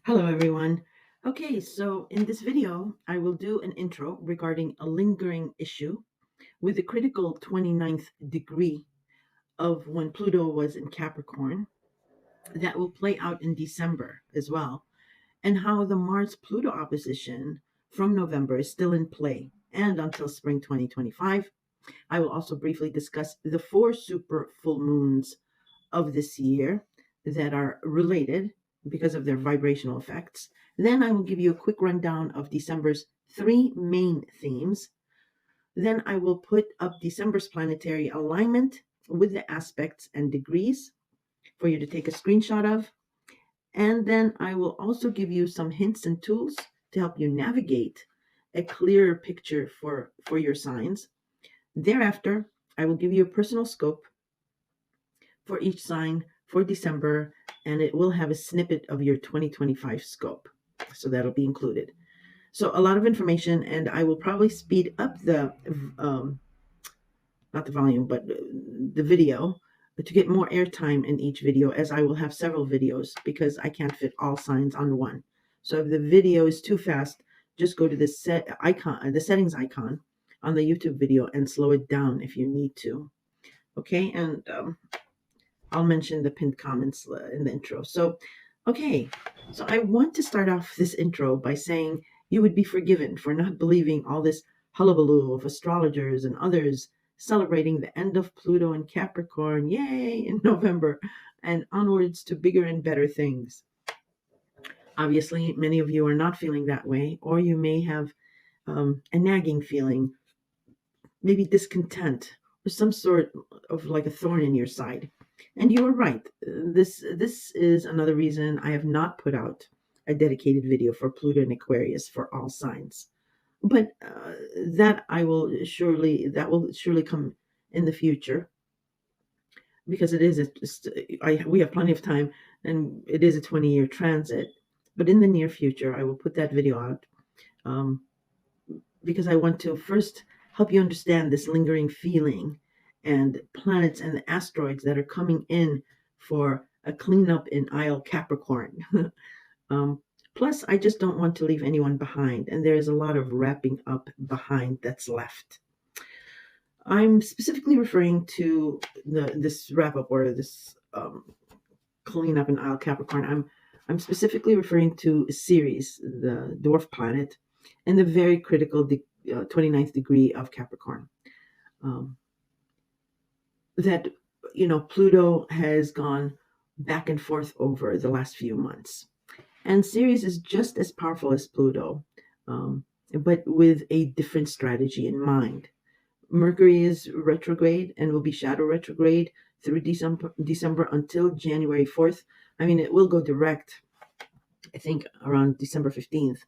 Hello, everyone. Okay, so in this video, I will do an intro regarding a lingering issue with the critical 29th degree of when Pluto was in Capricorn that will play out in December as well, and how the Mars Pluto opposition from November is still in play and until spring 2025. I will also briefly discuss the four super full moons of this year that are related because of their vibrational effects. Then I will give you a quick rundown of December's three main themes. Then I will put up December's planetary alignment with the aspects and degrees for you to take a screenshot of. And then I will also give you some hints and tools to help you navigate a clearer picture for your signs. Thereafter, I will give you a personal scope for each sign for December, and it will have a snippet of your 2025 scope. So that'll be included. So a lot of information, and I will probably speed up um, not the volume, but the video to get more airtime in each video, as I will have several videos because I can't fit all signs on one. So if the video is too fast, just go to the the settings icon on the YouTube video and slow it down if you need to. Okay, and I'll mention the pinned comments in the intro. So, okay, so I want to start off this intro by saying you would be forgiven for not believing all this hullabaloo of astrologers and others celebrating the end of Pluto in Capricorn, yay, in November, and onwards to bigger and better things. Obviously, many of you are not feeling that way, or you may have a nagging feeling, maybe discontent, or some sort of like a thorn in your side. And you are right. This is another reason I have not put out a dedicated video for Pluto and Aquarius for all signs. But that will surely come in the future because we have plenty of time and it is a 20-year transit. But in the near future, I will put that video out um, because I want to first help you understand this lingering feeling and planets and the asteroids that are coming in for a cleanup in Isle Capricorn. um, Plus, I just don't want to leave anyone behind, and there's a lot of wrapping up behind that's left. I'm specifically referring to this wrap up or this cleanup in Isle Capricorn. I'm specifically referring to Ceres, the dwarf planet, and the very critical 29th degree of Capricorn. Um, that, Pluto has gone back and forth over the last few months. And Ceres is just as powerful as Pluto, but with a different strategy in mind. Mercury is retrograde and will be shadow retrograde through December until January 4th. I mean, it will go direct, I think, around December 15th,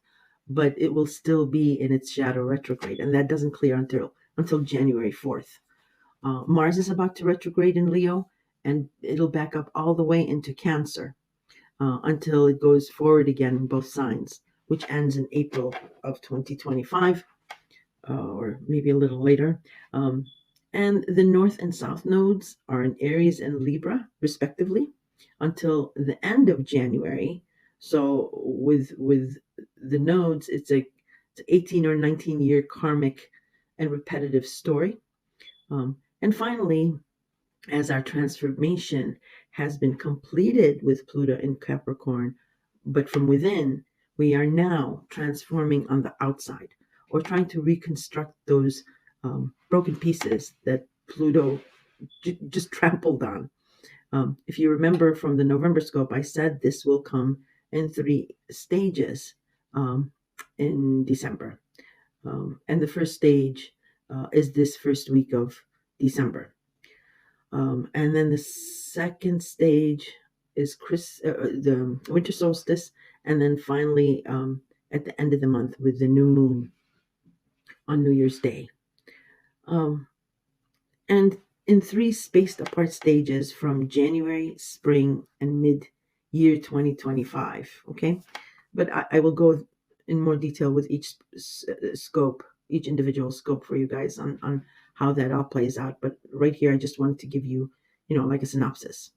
but it will still be in its shadow retrograde, and that doesn't clear until January 4th. Mars is about to retrograde in Leo, and it'll back up all the way into Cancer until it goes forward again in both signs, which ends in April of 2025, or maybe a little later. And the North and South nodes are in Aries and Libra, respectively, until the end of January. So with the nodes, it's 18 or 19-year karmic and repetitive story. And finally, as our transformation has been completed with Pluto in Capricorn, but from within, we are now transforming on the outside or trying to reconstruct those broken pieces that Pluto just trampled on. If you remember from the November scope, I said this will come in three stages in December. And the first stage is this first week of December. And then the second stage is the winter solstice, and then finally at the end of the month with the new moon on New Year's Day. And in three spaced apart stages from January, spring, and mid-year 2025. Okay, but I will go in more detail with each scope, each individual scope for you guys on how that all plays out. But right here, I just wanted to give you, like a synopsis.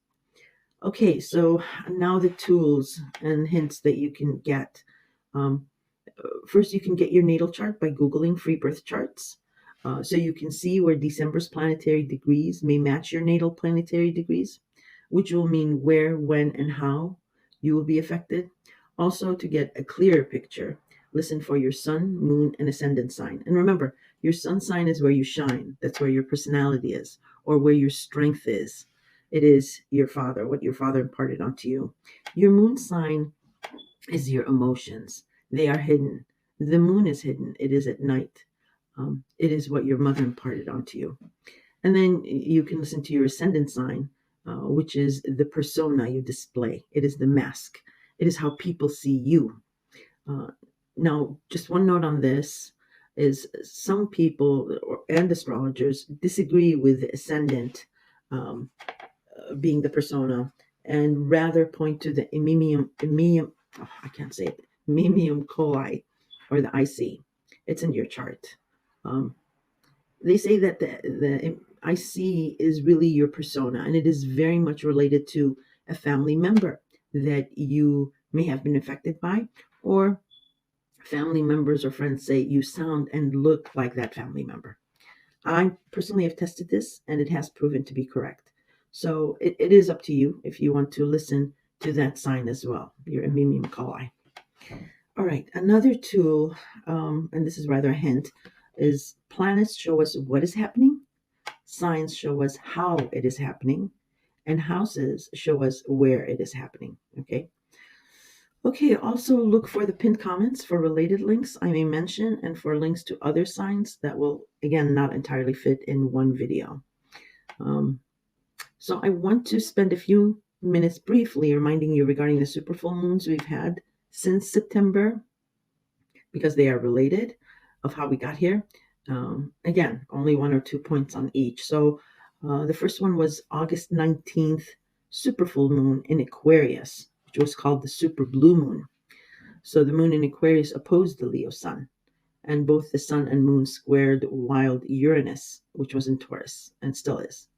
Okay, so now the tools and hints that you can get. Um, First, you can get your natal chart by Googling free birth charts. So you can see where December's planetary degrees may match your natal planetary degrees, which will mean where, when, and how you will be affected. Also, to get a clearer picture, listen for your sun, moon, and ascendant sign. And remember, your sun sign is where you shine. That's where your personality is, or where your strength is. It is your father, what your father imparted onto you. Your moon sign is your emotions. They are hidden. The moon is hidden. It is at night. It is what your mother imparted onto you. And then you can listen to your ascendant sign, which is the persona you display. It is the mask. It is how people see you. Uh, Now, just one note on this is some people and astrologers disagree with the ascendant um, being the persona and rather point to the I can't say it, mimium coli or the IC. It's in your chart. Um, they say that the IC is really your persona, and it is very much related to a family member that you may have been affected by, or family members or friends say you sound and look like that family member. I personally have tested this and it has proven to be correct. So it is up to you if you want to listen to that sign as well, your Mimium Coli. All right, another tool, and this is rather a hint, is planets show us what is happening, signs show us how it is happening, and houses show us where it is happening. Okay. Okay, also look for the pinned comments for related links I may mention and for links to other signs that will, again, not entirely fit in one video. So I want to spend a few minutes briefly reminding you regarding the super full moons we've had since September, because they are related of how we got here. Again, only 1 or 2 points on each. So the first one was August 19th, super full moon in Aquarius, which was called the super blue moon. So the moon in Aquarius opposed the Leo sun, and both the sun and moon squared wild Uranus, which was in Taurus and still is,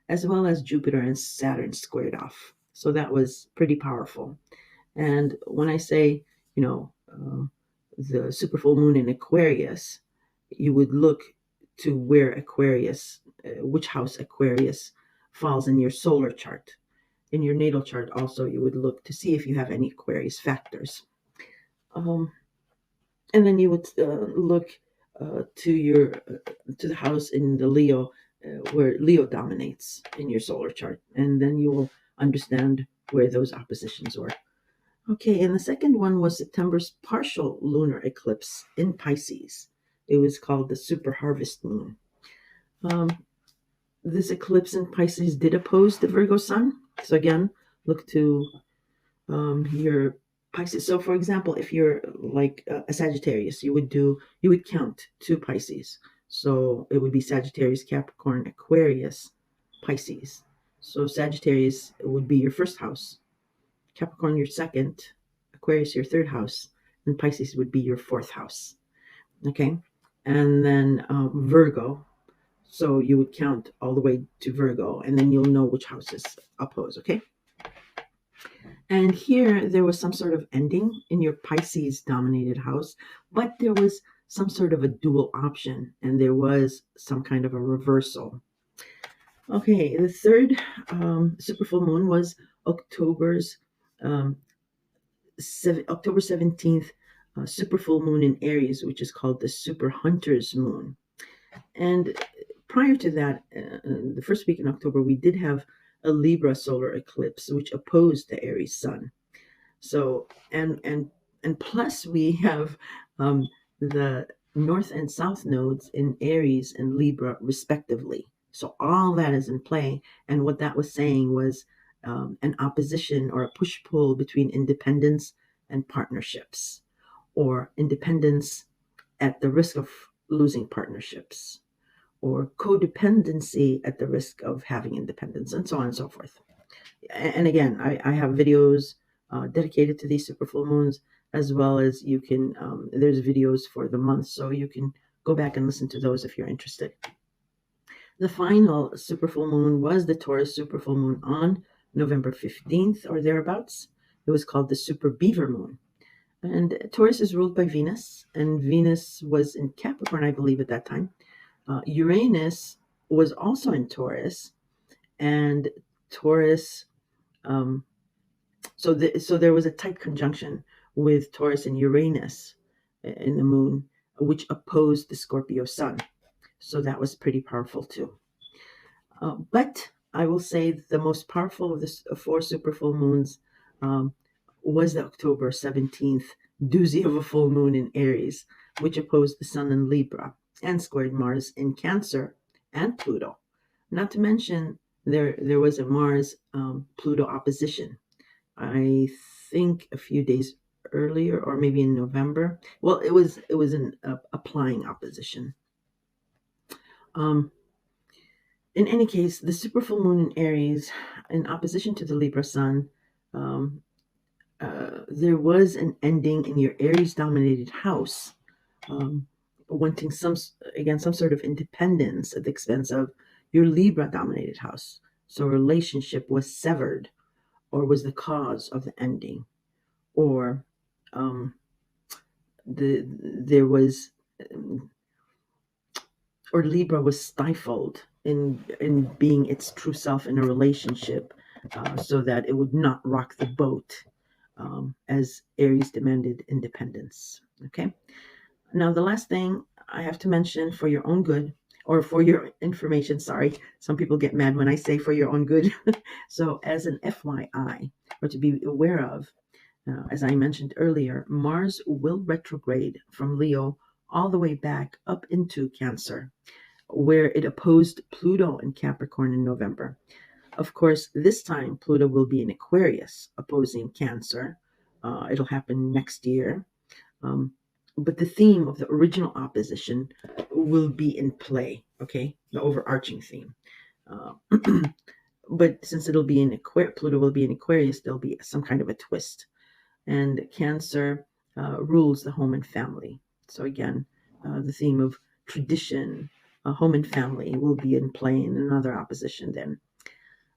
as well as Jupiter and Saturn squared off. So that was pretty powerful. And when I say, the super full moon in Aquarius, you would look to where Aquarius, which house Aquarius falls in your solar chart. In your natal chart, also, you would look to see if you have any Aquarius factors. And then you would look to the house in the Leo, where Leo dominates in your solar chart, and then you will understand where those oppositions were. Okay, and the second one was September's partial lunar eclipse in Pisces. It was called the super harvest moon. This eclipse in Pisces did oppose the Virgo sun. So again, look to your Pisces. So, for example, if you're like a Sagittarius, you would count 2 Pisces. So it would be Sagittarius, Capricorn, Aquarius, Pisces. So Sagittarius would be your first house, Capricorn your second, Aquarius your third house, and Pisces would be your fourth house. Okay, and then Virgo. So you would count all the way to Virgo, and then you'll know which houses oppose. Okay. And here there was some sort of ending in your Pisces dominated house, but there was some sort of a dual option and there was some kind of a reversal. Okay, the third super full moon was October's October 17th super full moon in Aries, which is called the super hunter's moon. And prior to that, the first week in October, we did have a Libra solar eclipse, which opposed the Aries sun. So and plus we have the north and south nodes in Aries and Libra respectively. So all that is in play, and what that was saying was an opposition or a push-pull between independence and partnerships, or independence at the risk of losing partnerships, or codependency at the risk of having independence, and so on and so forth. And again, I have videos dedicated to these super full moons, as well as you can, there's videos for the month, so you can go back and listen to those if you're interested. The final super full moon was the Taurus super full moon on November 15th or thereabouts. It was called the Super Beaver Moon. And Taurus is ruled by Venus, and Venus was in Capricorn, I believe, at that time. Uranus was also in Taurus, and Taurus. Um, so there was a tight conjunction with Taurus and Uranus in the moon, which opposed the Scorpio sun. So that was pretty powerful too. But I will say the most powerful of the four super full moons um, was the October 17th doozy of a full moon in Aries, which opposed the Sun in Libra and squared Mars in Cancer and Pluto. Not to mention, there was a Mars Pluto opposition. I think a few days earlier, or maybe in November. Well, it was an applying opposition. Um, in any case, the super full moon in Aries, in opposition to the Libra Sun, um, there was an ending in your Aries-dominated house, um, wanting some sort of independence at the expense of your Libra-dominated house. So a relationship was severed, or was the cause of the ending, or um, there was, or Libra was stifled in being its true self in a relationship, so that it would not rock the boat, as Aries demanded independence. Okay. Now, the last thing I have to mention for your own good, or for your information, sorry, some people get mad when I say for your own good. So, as an FYI, or to be aware of, as I mentioned earlier, Mars will retrograde from Leo all the way back up into Cancer, where it opposed Pluto in Capricorn in November. Of course, this time Pluto will be in Aquarius, opposing Cancer. It'll happen next year. Um, but the theme of the original opposition will be in play, okay? The overarching theme. Uh, but since it'll be in Pluto will be in Aquarius, there'll be some kind of a twist. And Cancer rules the home and family. So again, the theme of tradition, home and family will be in play in another opposition then.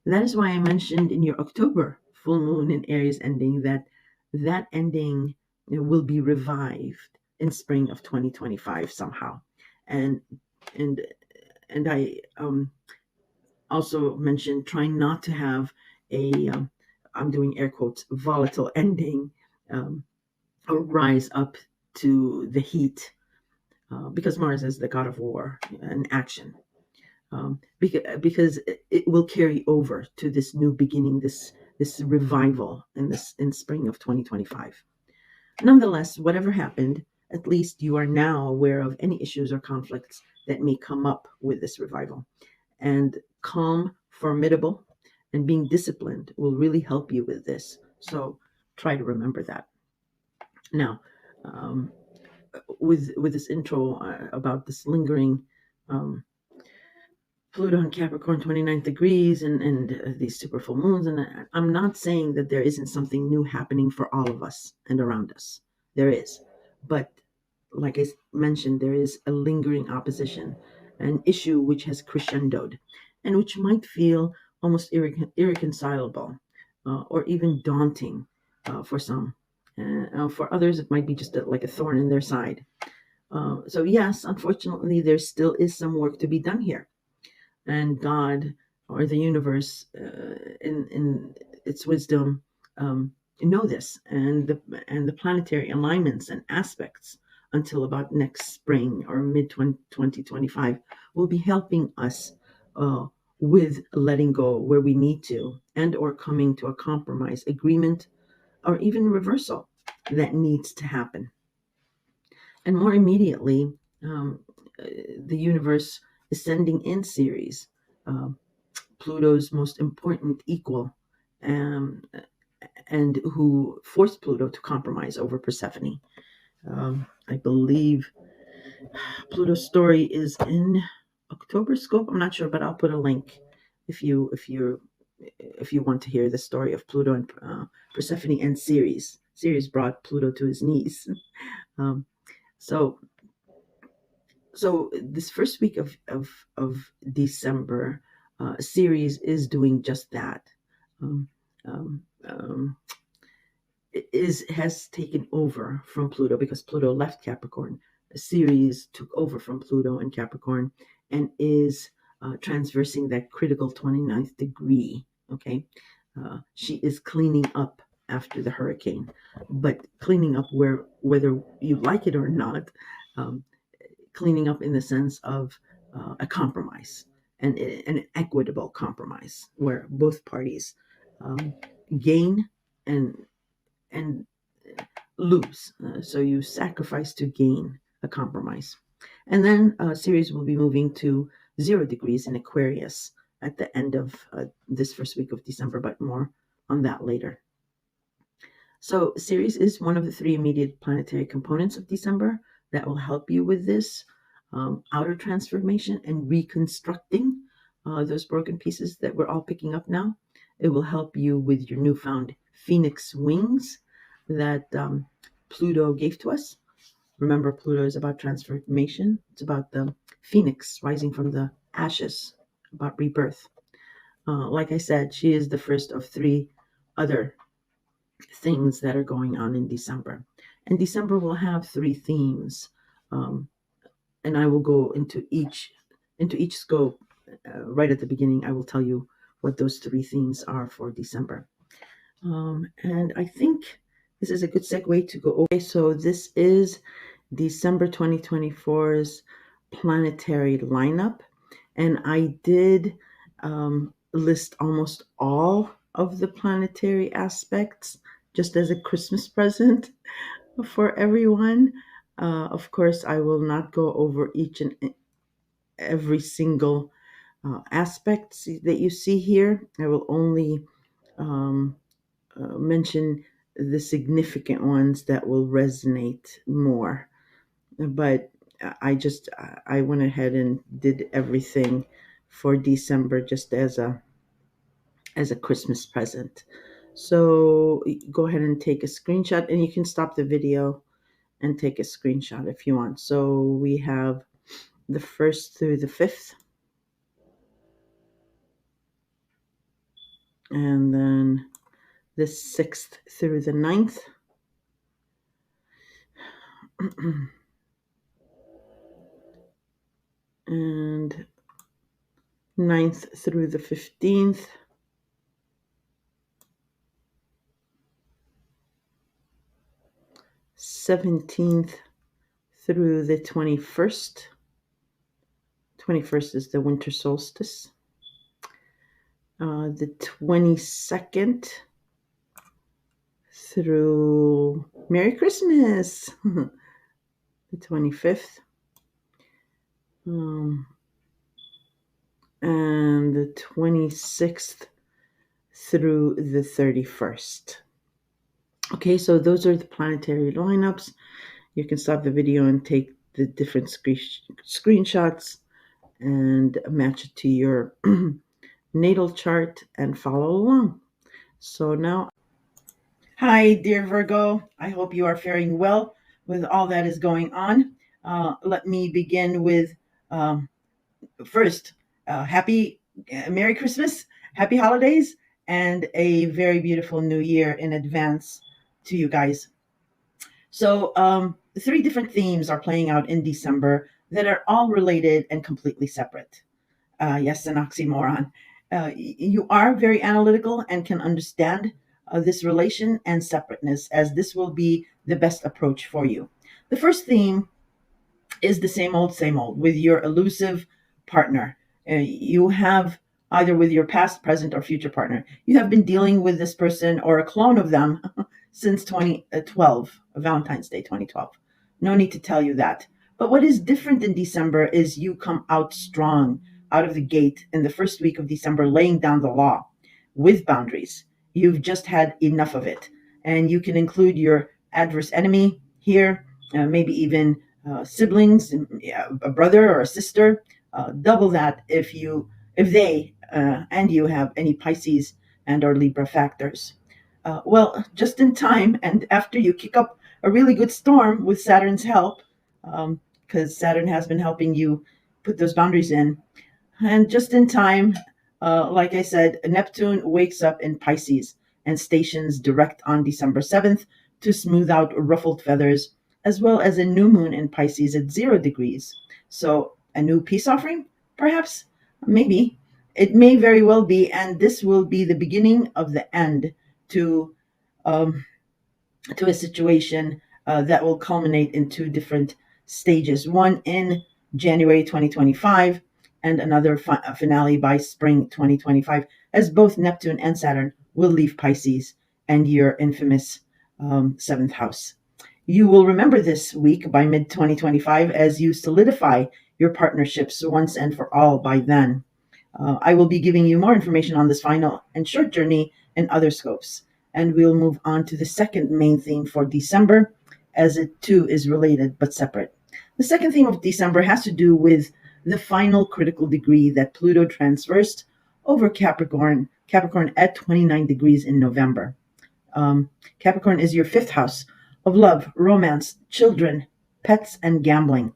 And that is why I mentioned in your October full moon in Aries ending that ending will be revived in spring of 2025 somehow. And and and I also mentioned trying not to have a I'm doing air quotes volatile ending, or rise up to the heat, because Mars is the god of war and action. Because it will carry over to this new beginning, this revival in spring of 2025. Nonetheless, whatever happened, at least you are now aware of any issues or conflicts that may come up with this revival. And calm, formidable, and being disciplined will really help you with this. So try to remember that. Now, um, with this intro about this lingering Pluto and Capricorn 29 degrees and these super full moons. And I'm not saying that there isn't something new happening for all of us and around us. There is. But like I mentioned, there is a lingering opposition, an issue which has crescendoed and which might feel almost irreconcilable, or even daunting for some. For others, it might be just like a thorn in their side. So yes, unfortunately, there still is some work to be done here. And God, or the universe, in its wisdom, know this, and the planetary alignments and aspects until about next spring or mid 2025 will be helping us with letting go where we need to, and or coming to a compromise, agreement, or even reversal that needs to happen. And more immediately, the universe is sending in Ceres, uh, Pluto's most important equal, um, and who forced Pluto to compromise over Persephone. I believe Pluto's story is in October Scope. I'm not sure, but I'll put a link if you want to hear the story of Pluto and Persephone and Ceres. Ceres brought Pluto to his knees. Um, so this first week of December, Ceres is doing just that. um, um, um, has taken over from Pluto, because Pluto left Capricorn. Ceres took over from Pluto in Capricorn and is transversing that critical 29th degree. Okay. She is cleaning up after the hurricane, but cleaning up whether you like it or not, um, cleaning up in the sense of a compromise, and an equitable compromise where both parties um, gain and and lose. So you sacrifice to gain a compromise. And then Ceres will be moving to 0 degrees in Aquarius at the end of this first week of December, but more on that later. So Ceres is one of the 3 immediate planetary components of December that will help you with this outer transformation and reconstructing those broken pieces that we're all picking up now. It will help you with your newfound phoenix wings that Pluto gave to us. Remember, Pluto is about transformation. It's about the phoenix rising from the ashes, about rebirth. Like I said, she is the first of 3 other things that are going on in December. And December will have 3 themes, um, and I will go into each scope right at the beginning. I will tell you what those 3 themes are for December. And I think this is a good segue to go. Okay, so this is December 2024's planetary lineup, and I did list almost all of the planetary aspects just as a Christmas present for everyone. Of course, I will not go over each and every single aspect that you see here. I will only mention the significant ones that will resonate more. But I went ahead and did everything for December just as a Christmas present. So go ahead and take a screenshot, and you can stop the video and take a screenshot if you want. So we have the 1st through the 5th, and then the 6th through the 9th, and 9th through the 15th, 17th through the 21st. 21st is the winter solstice. The 22nd through Merry Christmas, the 25th, and the 26th through the 31st. Okay, so those are the planetary lineups. You can stop the video and take the different screenshots and match it to your natal chart and follow along. So now, hi, dear Virgo. I hope you are faring well with all that is going on. Let me begin with first, happy Merry Christmas, happy holidays, and a very beautiful new year in advance to you guys. So, 3 different themes are playing out in December that are all related and completely separate. Yes, an oxymoron. You are very analytical and can understand this relation and separateness, as this will be the best approach for you. The first theme is the same old with your elusive partner. You have, either with your past, present, or future partner, you have been dealing with this person or a clone of them since 2012, Valentine's Day 2012. No need to tell you that. But what is different in December is you come out strong out of the gate in the first week of December, laying down the law with boundaries. You've just had enough of it. And you can include your adverse enemy here, maybe even siblings, a brother or a sister. Double that if they and you have any Pisces and or Libra factors. Well, just in time, and after you kick up a really good storm with Saturn's help, because Saturn has been helping you put those boundaries in, and just in time, Like I said, Neptune wakes up in Pisces and stations direct on December 7th to smooth out ruffled feathers, as well as a new moon in Pisces at 0 degrees. So, a new peace offering? Perhaps? Maybe. It may very well be, and this will be the beginning of the end to um, to a situation that will culminate in two different stages, one in January 2025 and another finale by spring 2025, as both Neptune and Saturn will leave Pisces and your infamous seventh house. You will remember this week by mid 2025 as you solidify your partnerships once and for all by then. I will be giving you more information on this final and short journey and other scopes. And we'll move on to the second main theme for December, as it too is related but separate. The second theme of December has to do with the final critical degree that Pluto transversed over Capricorn at 29 degrees in November. Capricorn is your fifth house of love, romance, children, pets, and gambling.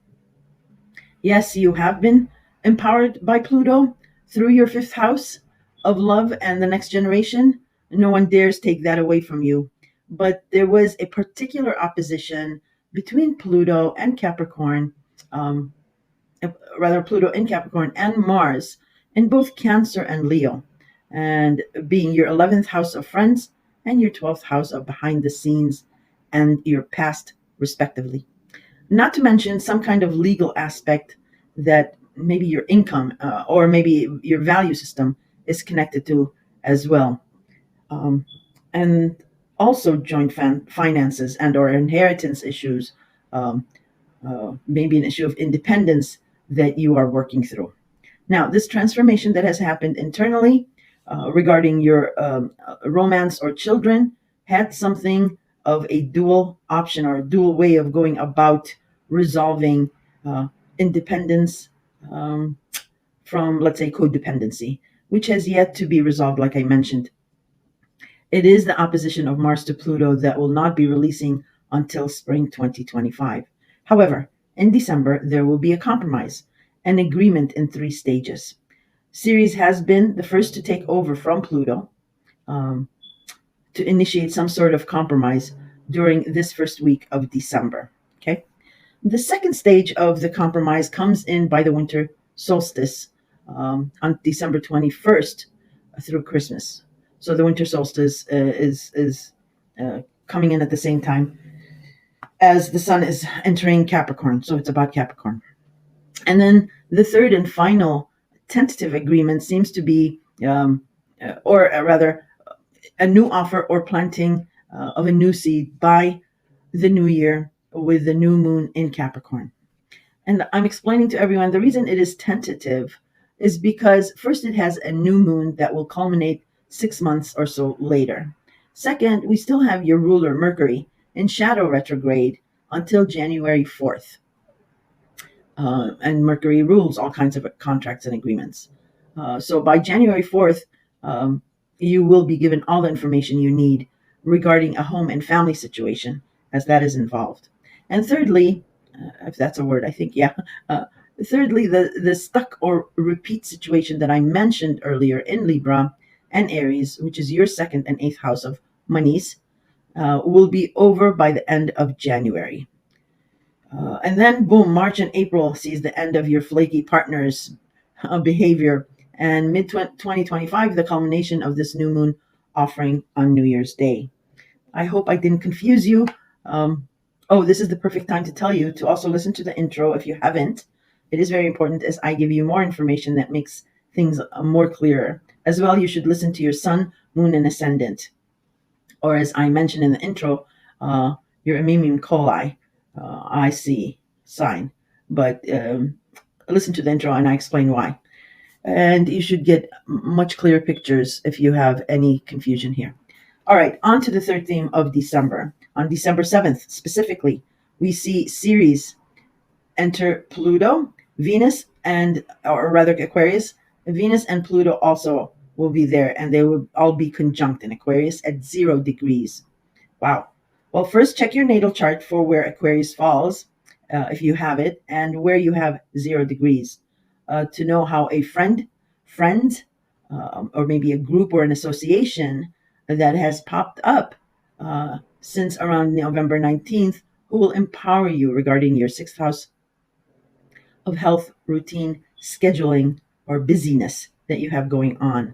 Yes, you have been empowered by Pluto through your fifth house of love and the next generation. No one dares take that away from you. But there was a particular opposition between Pluto and Capricorn, um, rather, Pluto in Capricorn and Mars in both Cancer and Leo, and being your 11th house of friends and your 12th house of behind the scenes and your past, respectively. Not to mention some kind of legal aspect that maybe your income or maybe your value system is connected to as well. Um, and also joint finances and or inheritance issues, um, maybe an issue of independence that you are working through. Now, this transformation that has happened internally regarding your romance or children had something of a dual option or a dual way of going about resolving uh, independence um, from, let's say, codependency, which has yet to be resolved, like I mentioned. It is the opposition of Mars to Pluto that will not be releasing until spring 2025. However, in December, there will be a compromise, an agreement in three stages. Ceres has been the first to take over from Pluto um, to initiate some sort of compromise during this first week of December. Okay. The second stage of the compromise comes in by the winter solstice on December 21st through Christmas. So the winter solstice is coming in at the same time as the sun is entering Capricorn. So it's about Capricorn. And then the third and final tentative agreement seems to be, or rather, a new offer or planting of a new seed by the new year with the new moon in Capricorn. And I'm explaining to everyone the reason it is tentative is because first, it has a new moon that will culminate 6 months or so later. Second, we still have your ruler Mercury in shadow retrograde until January 4th. And Mercury rules all kinds of contracts and agreements. So by January 4th, you will be given all the information you need regarding a home and family situation, as that is involved. And thirdly, if that's a word, I think, yeah. Thirdly, the stuck or repeat situation that I mentioned earlier in Libra and Aries, which is your second and eighth house of monies, will be over by the end of January. And then, boom, March and April sees the end of your flaky partner's behavior. And mid 2025, the culmination of this new moon offering on New Year's Day. I hope I didn't confuse you. This is the perfect time to tell you to also listen to the intro if you haven't. It is very important as I give you more information that makes things more clearer. As well, you should listen to your sun, moon, and ascendant. Or as I mentioned in the intro, your Amimium Coli, IC sign. But listen to the intro and I explain why. And you should get much clearer pictures if you have any confusion here. All right, on to the third theme of December. On December 7th, specifically, we see Ceres enter Pluto, Venus, or rather Aquarius. Venus and Pluto also will be there, and they will all be conjunct in Aquarius at 0 degrees. Wow. Well, first check your natal chart for where Aquarius falls, if you have it, and where you have 0 degrees, to know how a friend, or maybe a group or an association that has popped up since around November 19th, who will empower you regarding your sixth house of health, routine, scheduling, or busyness that you have going on.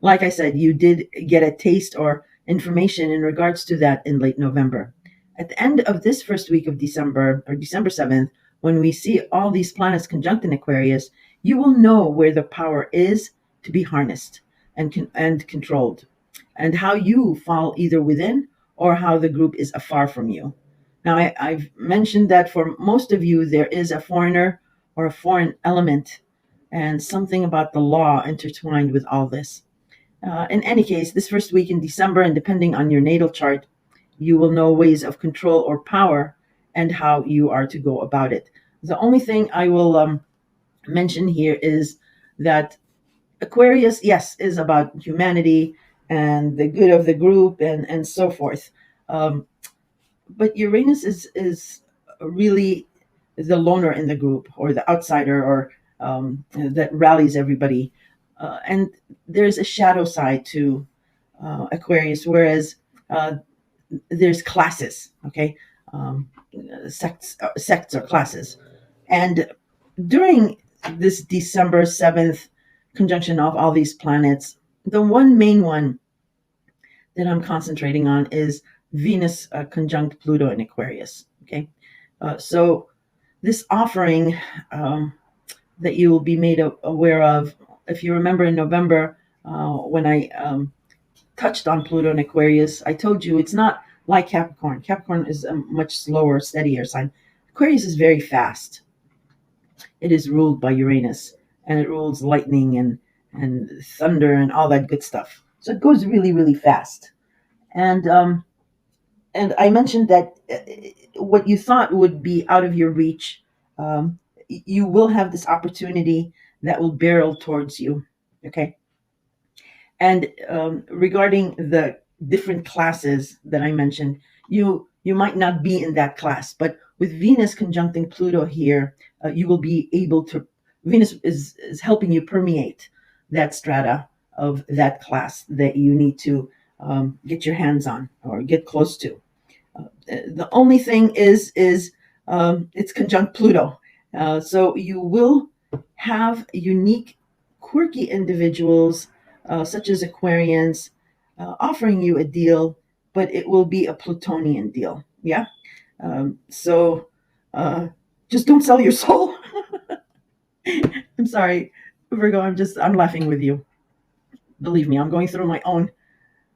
Like I said, you did get a taste or information in regards to that in late November. At the end of this first week of December, or December 7th, when we see all these planets conjunct in Aquarius, you will know where the power is to be harnessed and controlled, and how you fall either within or how the group is afar from you. Now, I've mentioned that for most of you, there is a foreigner or a foreign element and something about the law intertwined with all this. In any case, this first week in December, and depending on your natal chart, you will know ways of control or power and how you are to go about it. The only thing I will mention here is that Aquarius, yes, is about humanity and the good of the group and so forth. But Uranus is really the loner in the group, or the outsider, or that rallies everybody. And there's a shadow side to Aquarius, whereas there's classes, okay? Um, sects or classes. And during this December 7th conjunction of all these planets, the one main one that I'm concentrating on is Venus conjunct Pluto in Aquarius, okay? So this offering that you will be made aware of, if you remember in November when I touched on Pluto and Aquarius, I told you it's not like Capricorn. Capricorn is a much slower, steadier sign. Aquarius is very fast. It is ruled by Uranus, and it rules lightning and thunder and all that good stuff. So it goes really, really fast. And I mentioned that what you thought would be out of your reach, you will have this opportunity that will barrel towards you. Okay. And regarding the different classes that I mentioned, you might not be in that class, but with Venus conjuncting Pluto here, you will be able to. Venus is helping you permeate that strata of that class that you need to get your hands on or get close to. The only thing is it's conjunct Pluto, so you will have unique, quirky individuals such as Aquarians offering you a deal, but it will be a Plutonian deal. Yeah. So just don't sell your soul. I'm sorry, Virgo. I'm laughing with you. Believe me, I'm going through my own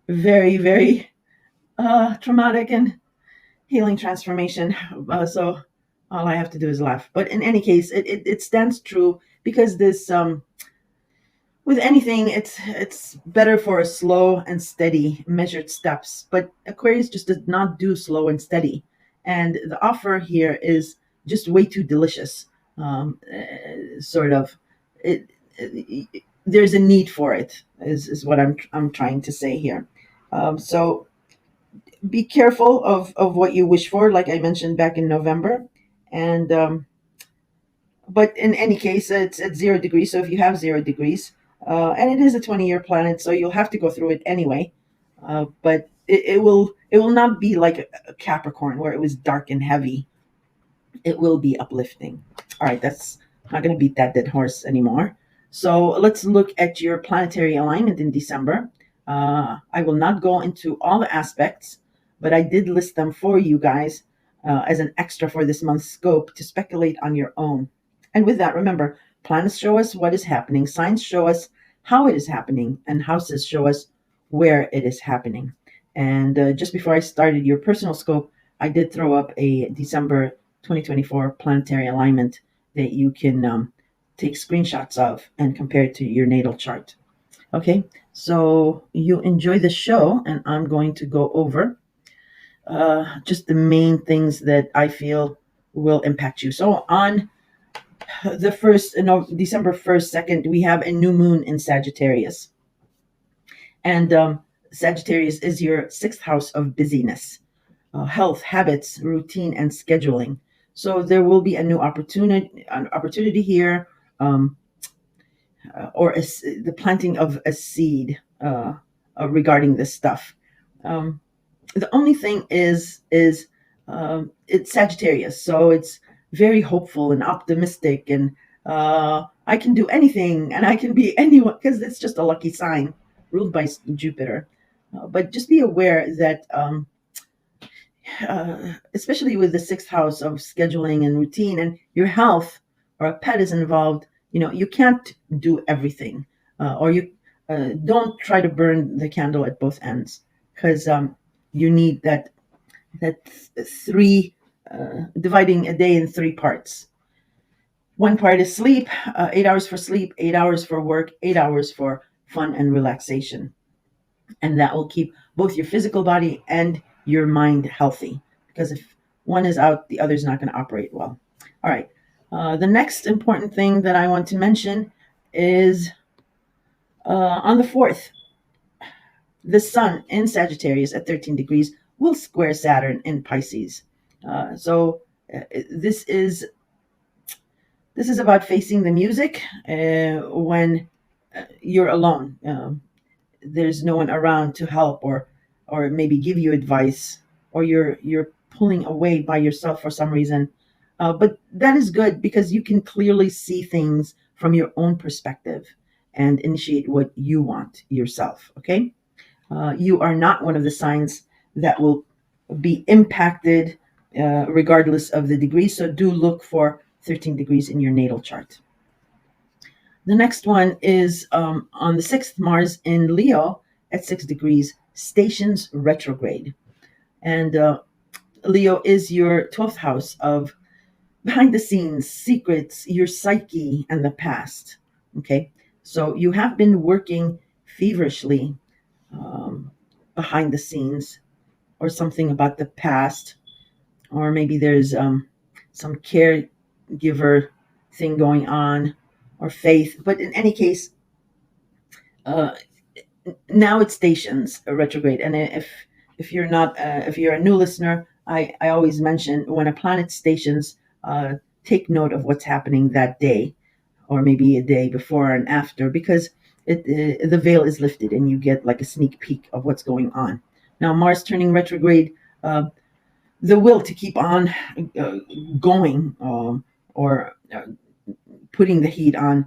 very, very traumatic and healing transformation. So all I have to do is laugh. But in any case, it stands true, because this with anything, it's better for a slow and steady, measured steps. But Aquarius just does not do slow and steady, and the offer here is just way too delicious. Sort of, there's a need for it. Is what I'm trying to say here. So be careful of what you wish for, like I mentioned back in November, and but in any case, it's at 0 degrees. So if you have 0 degrees, and it is a 20-year planet, so you'll have to go through it anyway. But it will not be like a Capricorn where it was dark and heavy. It will be uplifting. All right, that's not going to beat that dead horse anymore. So let's look at your planetary alignment in December. I will not go into all the aspects, but I did list them for you guys as an extra for this month's scope to speculate on your own. And with that, remember, planets show us what is happening, signs show us how it is happening, and houses show us where it is happening. And just before I started your personal scope, I did throw up a December 2024 planetary alignment that you can take screenshots of and compare it to your natal chart. Okay, so you enjoy the show, and I'm going to go over just the main things that I feel will impact you. So on the first, December 1st, 2nd, we have a new moon in Sagittarius. And Sagittarius is your sixth house of busyness, health, habits, routine, and scheduling. So there will be a new opportunity here. the planting of a seed regarding this stuff. Um, the only thing is it's Sagittarius, so it's very hopeful and optimistic, and I can do anything, and I can be anyone because it's just a lucky sign ruled by Jupiter. But just be aware that especially with the sixth house of scheduling and routine, and your health or a pet is involved, you can't do everything, or you don't try to burn the candle at both ends, because you need that three, dividing a day in three parts. One part is sleep, 8 hours for sleep, 8 hours for work, 8 hours for fun and relaxation. And that will keep both your physical body and your mind healthy. Because if one is out, the other is not going to operate well. All right. The next important thing that I want to mention is on the 4th, the sun in Sagittarius at 13 degrees will square Saturn in Pisces. So this is about facing the music when you're alone. There's no one around to help, or maybe give you advice, or you're pulling away by yourself for some reason. But that is good because you can clearly see things from your own perspective and initiate what you want yourself. Okay. You are not one of the signs that will be impacted regardless of the degree. So do look for 13 degrees in your natal chart. The next one is on the 6th, Mars in Leo at 6 degrees, stations retrograde. And Leo is your 12th house of behind the scenes, secrets, your psyche, and the past. Okay. So you have been working feverishly behind the scenes, or something about the past, or maybe there's some caregiver thing going on, or faith. But in any case, uh, now it stations retrograde. And if you're not if you're a new listener, I always mention when a planet stations, take note of what's happening that day, or maybe a day before and after, because the veil is lifted and you get like a sneak peek of what's going on. Now Mars turning retrograde, the will to keep on going, or putting the heat on,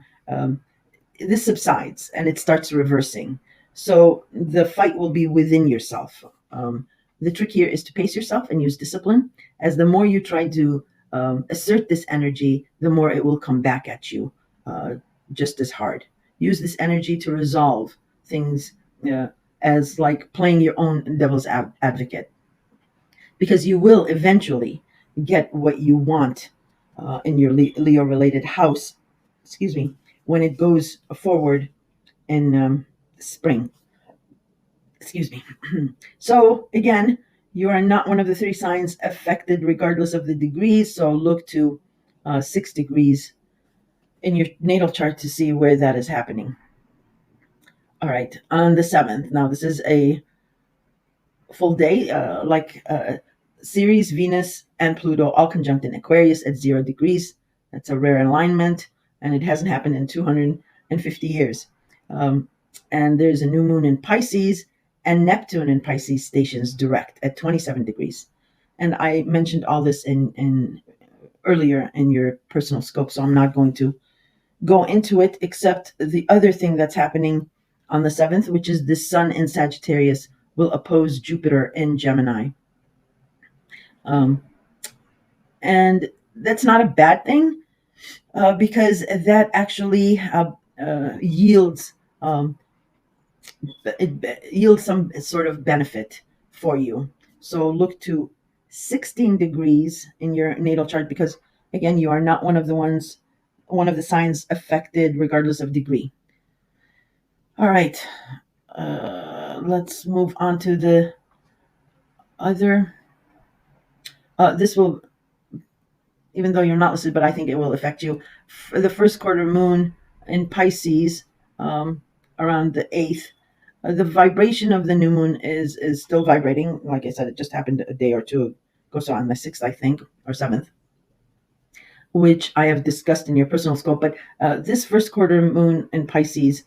this subsides and it starts reversing. So the fight will be within yourself. The trick here is to pace yourself and use discipline, as the more you try to assert this energy, the more it will come back at you just as hard. Use this energy to resolve things, as like playing your own devil's advocate, because you will eventually get what you want in your Leo related house, excuse me, when it goes forward in spring. Excuse me. So again, you are not one of the three signs affected regardless of the degrees. So look to 6 degrees in your natal chart to see where that is happening. All right, on the 7th. Now this is a full day, like Ceres, Venus, and Pluto all conjunct in Aquarius at 0 degrees. That's a rare alignment, and it hasn't happened in 250 years. And there's a new moon in Pisces, and Neptune in Pisces stations direct at 27 degrees. And I mentioned all this in earlier in your personal scope, so I'm not going to go into it, except the other thing that's happening on the 7th, which is the sun in Sagittarius will oppose Jupiter in Gemini. And that's not a bad thing, because that actually yields it yields some sort of benefit for you. So look to 16 degrees in your natal chart, because again, you are not one of the signs affected regardless of degree. All right, let's move on to the other. This will, even though you're not listed, but I think it will affect you. For the first quarter moon in Pisces, around the 8th, the vibration of the new moon is still vibrating. Like I said, it just happened a day or two ago, so on the 6th, I think, or 7th, which I have discussed in your personal scope. But this first quarter moon in Pisces,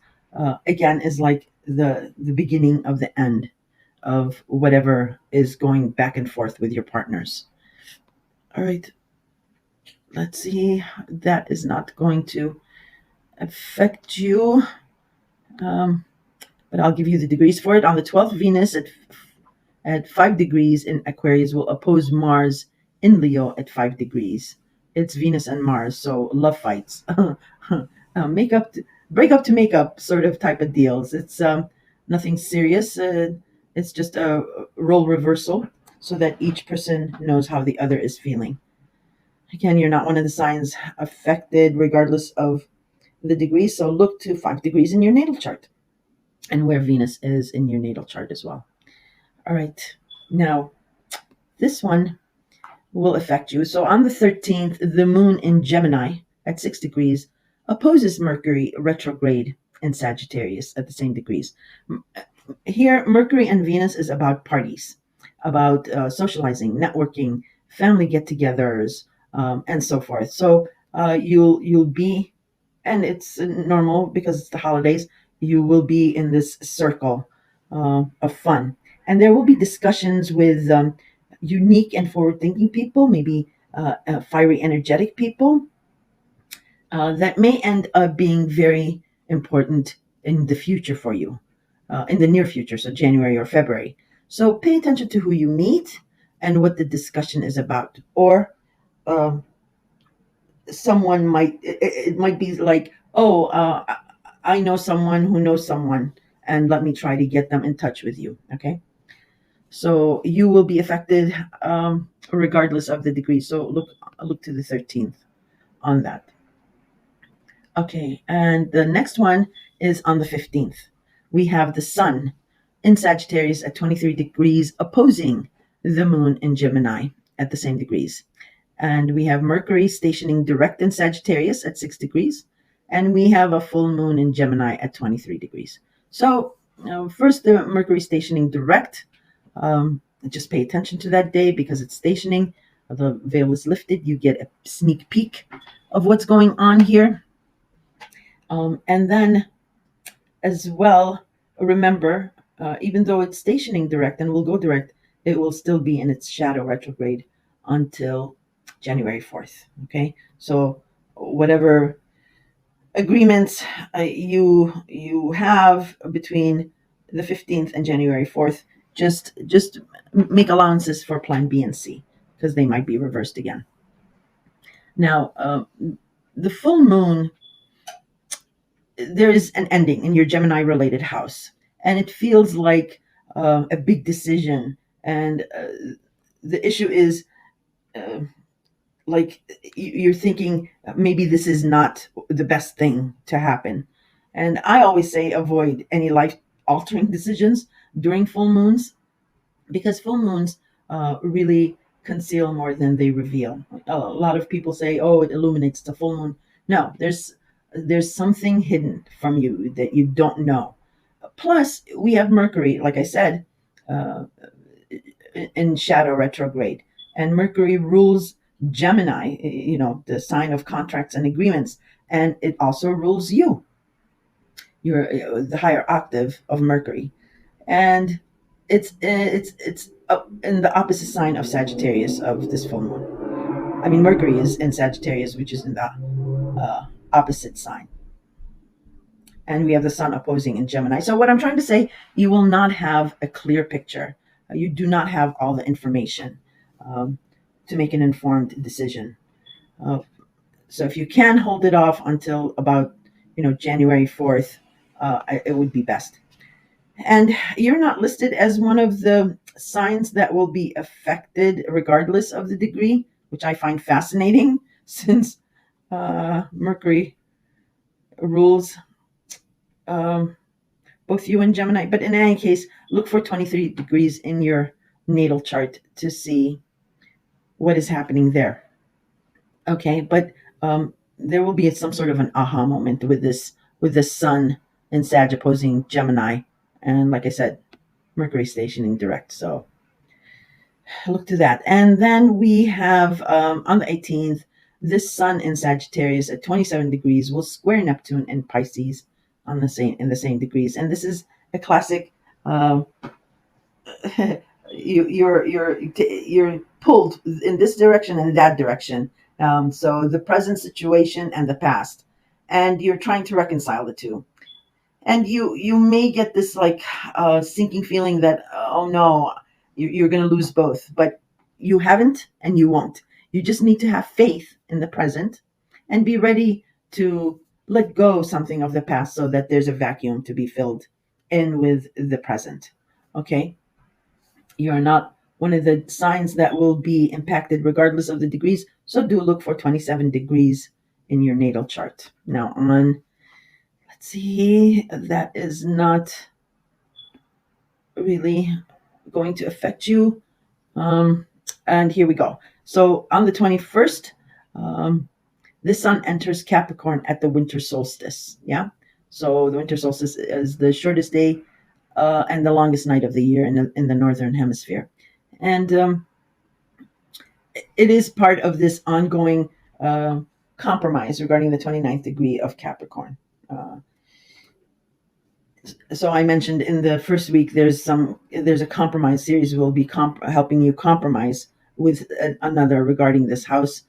again, is like the beginning of the end of whatever is going back and forth with your partners. All right, let's see. That is not going to affect you, but I'll give you the degrees for it. On the 12th, Venus at 5 degrees in Aquarius will oppose Mars in Leo at 5 degrees. It's Venus and Mars, so love fights, make up, break up to make up sort of type of deals. It's nothing serious. It's just a role reversal so that each person knows how the other is feeling. Again, you're not one of the signs affected regardless of the degrees, so look to 5 degrees in your natal chart and where Venus is in your natal chart as well. All right, now this one will affect you. So on the 13th, the moon in Gemini at 6 degrees opposes Mercury retrograde in Sagittarius at the same degrees. Here, Mercury and Venus is about parties, about socializing, networking, family get-togethers, and so forth. So you'll be, and it's normal because it's the holidays, you will be in this circle of fun. And there will be discussions with unique and forward-thinking people, maybe fiery, energetic people that may end up being very important in the future for you, in the near future, so January or February. So pay attention to who you meet and what the discussion is about. Or someone it might be like, oh, I know someone who knows someone, and let me try to get them in touch with you. Okay, so you will be affected regardless of the degree. So look to the 13th on that. Okay, and the next one is on the 15th. We have the sun in Sagittarius at 23 degrees opposing the moon in Gemini at the same degrees. And we have Mercury stationing direct in Sagittarius at 6 degrees. And we have a full moon in Gemini at 23 degrees. So first, the Mercury stationing direct. Just pay attention to that day because it's stationing. The veil is lifted. You get a sneak peek of what's going on here. And then as well, remember, even though it's stationing direct and will go direct, it will still be in its shadow retrograde until January 4th. Okay, so whatever agreements you have between the 15th and January 4th, just make allowances for plan B and C because they might be reversed again. Now, the full moon, there is an ending in your Gemini related house, and it feels like a big decision. And the issue is like you're thinking maybe this is not the best thing to happen. And I always say avoid any life altering decisions during full moons because full moons really conceal more than they reveal. A lot of people say, oh, it illuminates the full moon. No, there's something hidden from you that you don't know. Plus, we have Mercury, like I said, in shadow retrograde. And Mercury rules Gemini, the sign of contracts and agreements. And it also rules you. You're the higher octave of Mercury. And it's in the opposite sign of Sagittarius of this full moon. I mean, Mercury is in Sagittarius, which is in the opposite sign. And we have the sun opposing in Gemini. So what I'm trying to say, you will not have a clear picture. You do not have all the information to make an informed decision. So if you can hold it off until about January 4th, it would be best. And you're not listed as one of the signs that will be affected regardless of the degree, which I find fascinating since Mercury rules both you and Gemini. But in any case, look for 23 degrees in your natal chart to see what is happening there. Okay, but there will be some sort of an aha moment with the sun in Sag opposing Gemini. And like I said, Mercury stationing direct. So look to that. And then we have on the 18th, this sun in Sagittarius at 27 degrees will square Neptune in Pisces on the same in the same degrees, and this is a classic. Uh, you're pulled in this direction and that direction. So the present situation and the past, and you're trying to reconcile the two. And you may get this like sinking feeling that oh no, you're going to lose both, but you haven't and you won't. You just need to have faith in the present and be ready to let go something of the past so that there's a vacuum to be filled in with the present. Okay, you're not one of the signs that will be impacted regardless of the degrees, so do look for 27 degrees in your natal chart. Now on, let's see, that is not really going to affect you. Um, and here we go. So on the 21st, the sun enters Capricorn at the winter solstice. Yeah. So the winter solstice is the shortest day and the longest night of the year in the northern hemisphere. And it is part of this ongoing uh, compromise regarding the 29th degree of Capricorn. So I mentioned in the first week there's a compromise series will be helping you compromise with another regarding this house,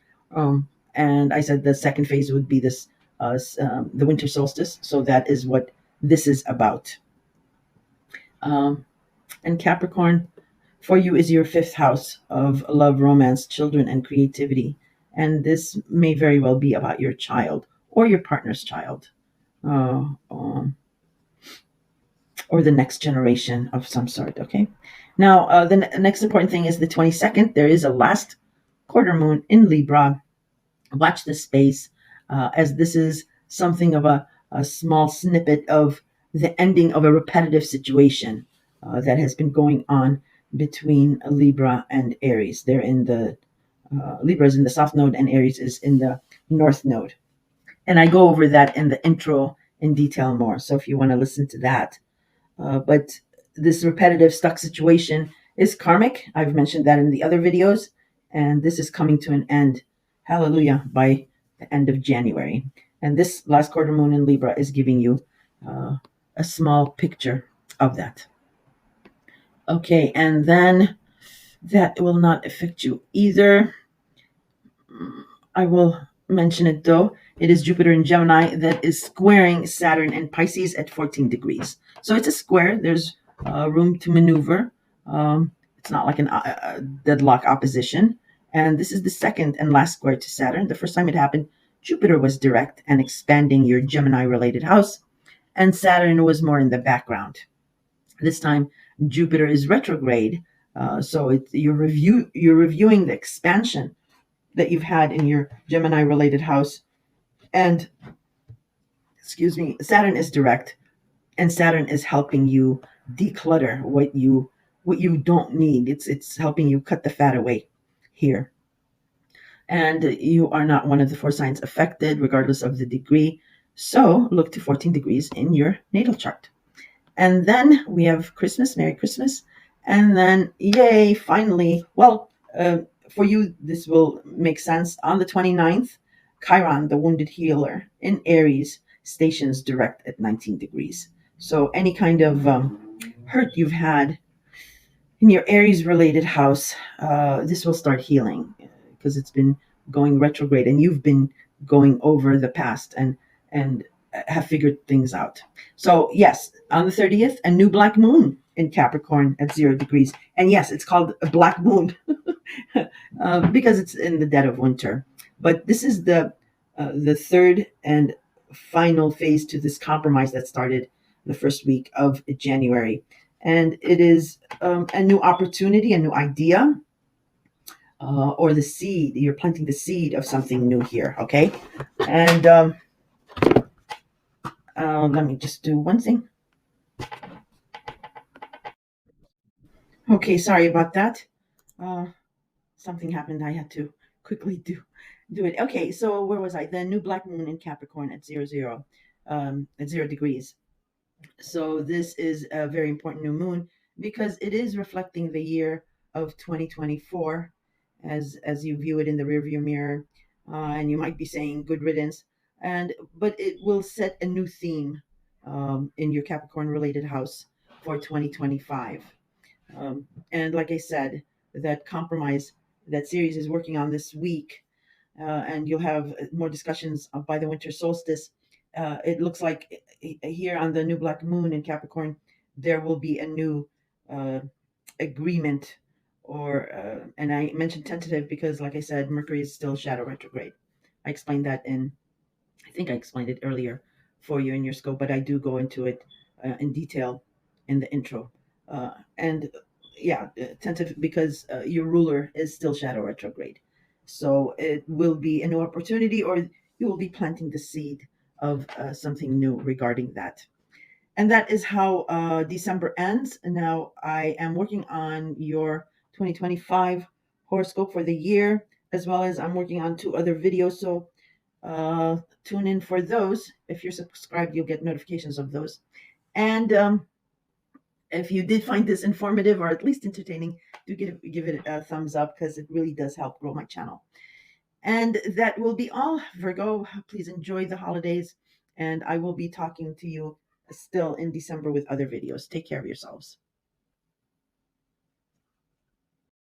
and I said the second phase would be this the winter solstice. So that is what this is about. Um, and Capricorn for you is your fifth house of love, romance, children, and creativity, and this may very well be about your child or your partner's child. Uh, um, or the next generation of some sort. Okay. Now, the next important thing is the 22nd. There is a last quarter moon in Libra. Watch this space, as this is something of a small snippet of the ending of a repetitive situation that has been going on between Libra and Aries. They're in the Libra is in the south node and Aries is in the north node. And I go over that in the intro in detail more. So if you want to listen to that, but this repetitive stuck situation is karmic. I've mentioned that in the other videos. And this is coming to an end, hallelujah, by the end of January. And this last quarter moon in Libra is giving you a small picture of that. Okay, and then that will not affect you either. I will mention it though. It is Jupiter in Gemini that is squaring Saturn and Pisces at 14 degrees. So it's a square. There's room to maneuver. It's not like a deadlock opposition. And this is the second and last square to Saturn. The first time it happened, Jupiter was direct and expanding your Gemini related house, and Saturn was more in the background. This time, Jupiter is retrograde. You're reviewing the expansion that you've had in your Gemini related house. And excuse me, Saturn is direct, and Saturn is helping you declutter what you don't need. It's helping you cut the fat away here. And you are not one of the four signs affected, regardless of the degree. So look to 14 degrees in your natal chart. And then we have Christmas, Merry Christmas. And then, yay, finally, well, for you, this will make sense. On the 29th, Chiron, the wounded healer in Aries, stations direct at 19 degrees. So any kind of hurt you've had in your Aries related house, this will start healing because it's been going retrograde and you've been going over the past and have figured things out. So yes, on the 30th, a new black moon in Capricorn at 0 degrees. And yes, it's called a black moon because it's in the dead of winter. But this is the third and final phase to this compromise that started the first week of January. And it is a new opportunity, a new idea, or the seed. You're planting the seed of something new here, okay? And let me just do one thing. Okay, sorry about that. Uh, Something happened. I had to quickly do it. Okay, so where was I? The new black moon in Capricorn at 00, at 0 degrees. So this is a very important new moon because it is reflecting the year of 2024 as you view it in the rearview mirror. and you might be saying good riddance, but it will set a new theme in your Capricorn related house for 2025. And like I said, that compromise that series is working on this week, and you'll have more discussions by the winter solstice. It looks like here on the new black moon in Capricorn, there will be a new uh, agreement, and I mentioned tentative because, like I said, Mercury is still shadow retrograde. I explained that I think I explained it earlier for you in your scope, but I do go into it in detail in the intro. And yeah, tentative because your ruler is still shadow retrograde. So it will be a new opportunity, or you will be planting the seed of something new regarding that. And that is how December ends. Now I am working on your 2025 horoscope for the year, as well as I'm working on two other videos. So tune in for those. If you're subscribed, you'll get notifications of those. And if you did find this informative or at least entertaining, do give it a thumbs up because it really does help grow my channel. And that will be all, Virgo. Please enjoy the holidays, and I will be talking to you still in December with other videos. Take care of yourselves.